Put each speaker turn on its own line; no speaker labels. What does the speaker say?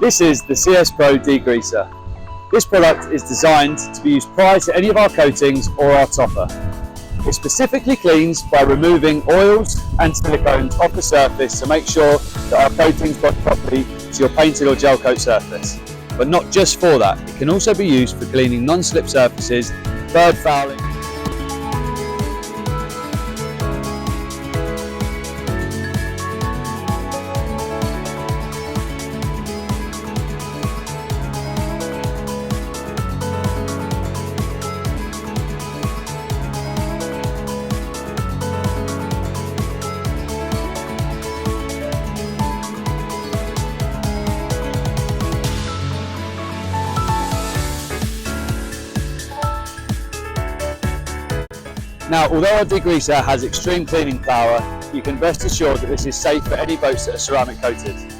This is the CS Pro Degreaser. This product is designed to be used prior to any of our coatings or our topper. It specifically cleans by removing oils and silicones off the surface to make sure that our coatings bond properly to your painted or gel coat surface. But not just for that, it can also be used for cleaning non-slip surfaces, bird fouling. Now, although our degreaser has extreme cleaning power, you can rest assured that this is safe for any boats that are ceramic coated.